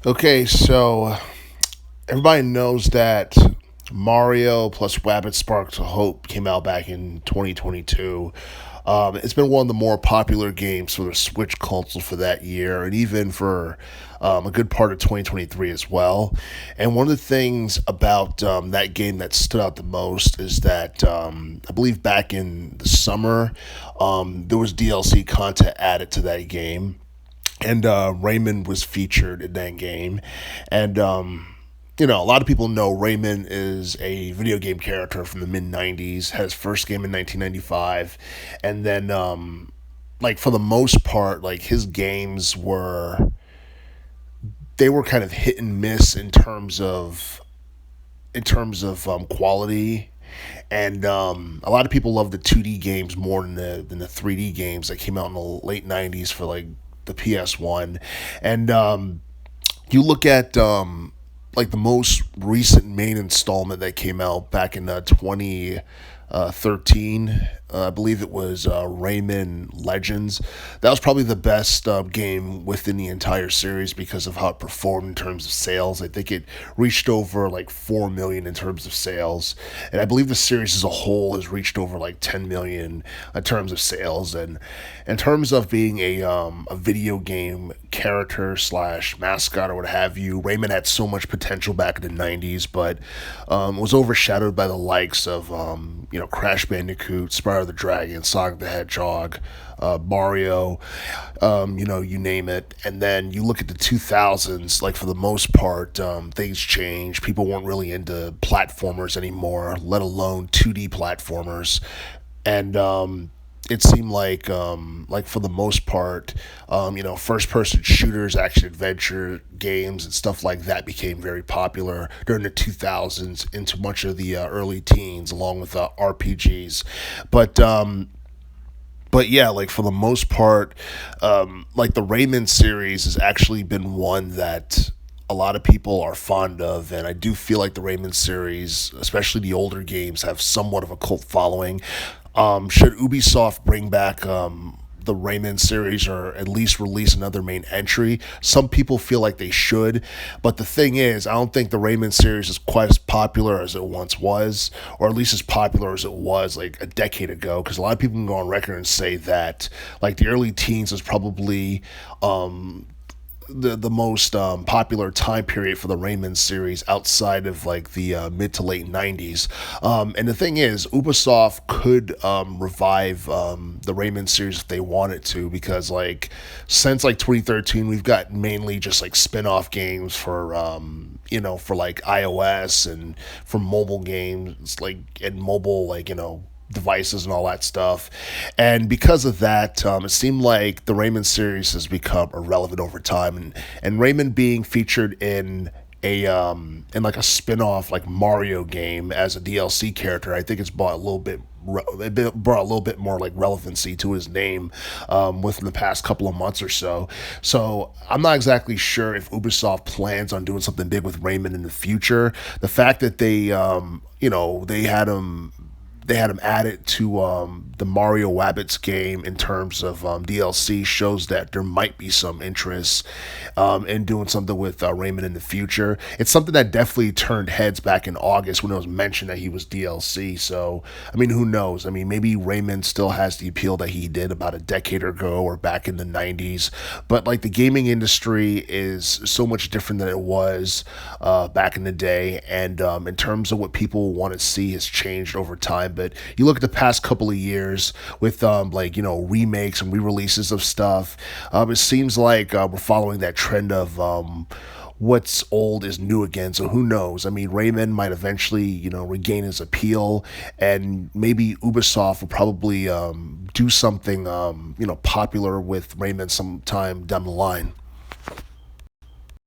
Okay, so everybody knows that Mario plus Rabbids Sparks of Hope came out back in 2022. It's been one of the more popular games for the Switch console for that year, and even for a good part of 2023 as well. And one of the things about that game that stood out the most is that I believe back in the summer, there was DLC content added to that game, and Rayman was featured in that game, and a lot of people know Rayman is a video game character from the mid '90s. Had his first game in 1995, and then like for the most part, like his games were kind of hit and miss in terms of quality. And a lot of people love the 2D games more than the 3D games that came out in the late '90s for like the PS1. And you look at like the most recent main installment that came out back in 2013. I believe it was Rayman Legends. That was probably the best game within the entire series because of how it performed in terms of sales. I think it reached over like 4 million in terms of sales, and I believe the series as a whole has reached over like 10 million in terms of sales. And in terms of being a video game character slash mascot or what have you, Rayman had so much potential back in the '90s, but was overshadowed by the likes of Crash Bandicoot, Spyro the Dragon, Sonic the Hedgehog, Mario, you name it. And then you look at the 2000s, like for the most part, things changed. People weren't really into platformers anymore, let alone 2D platformers. And it seemed like for the most part, first person shooters, action adventure games, and stuff like that became very popular during the 2000s into much of the early teens, along with RPGs. But but yeah, like for the most part, like the Rayman series has actually been one that a lot of people are fond of, and I do feel like the Rayman series, especially the older games, have somewhat of a cult following. Should Ubisoft bring back the Rayman series or at least release another main entry? Some people feel like they should, but the thing is, I don't think the Rayman series is quite as popular as it once was, or at least as popular as it was like a decade ago. Because a lot of people can go on record and say that like the early teens was probably the most popular time period for the Rayman series outside of like the mid to late '90s. And the thing is, Ubisoft could revive the Rayman series if they wanted to, because like since like 2013, we've got mainly just like spin-off games for for like iOS and for mobile games, like and mobile like devices and all that stuff. And because of that, it seemed like the Rayman series has become irrelevant over time. And Rayman being featured in like a spin-off like Mario game as a DLC character, I think it's brought a little bit it brought a little bit more like relevancy to his name within the past couple of months or so. So I'm not exactly sure if Ubisoft plans on doing something big with Rayman in the future. The fact that they had him added to the Mario Rabbids game in terms of DLC shows that there might be some interest in doing something with Rayman in the future. It's something that definitely turned heads back in August when it was mentioned that he was DLC. So, I mean, who knows? I mean, maybe Rayman still has the appeal that he did about a decade ago or back in the '90s. But, like, the gaming industry is so much different than it was back in the day. And in terms of what people want to see has changed over time. But you look at the past couple of years with remakes and re-releases of stuff. It seems like we're following that trend of what's old is new again. So who knows? I mean, Rayman might eventually regain his appeal, and maybe Ubisoft will probably do something popular with Rayman sometime down the line.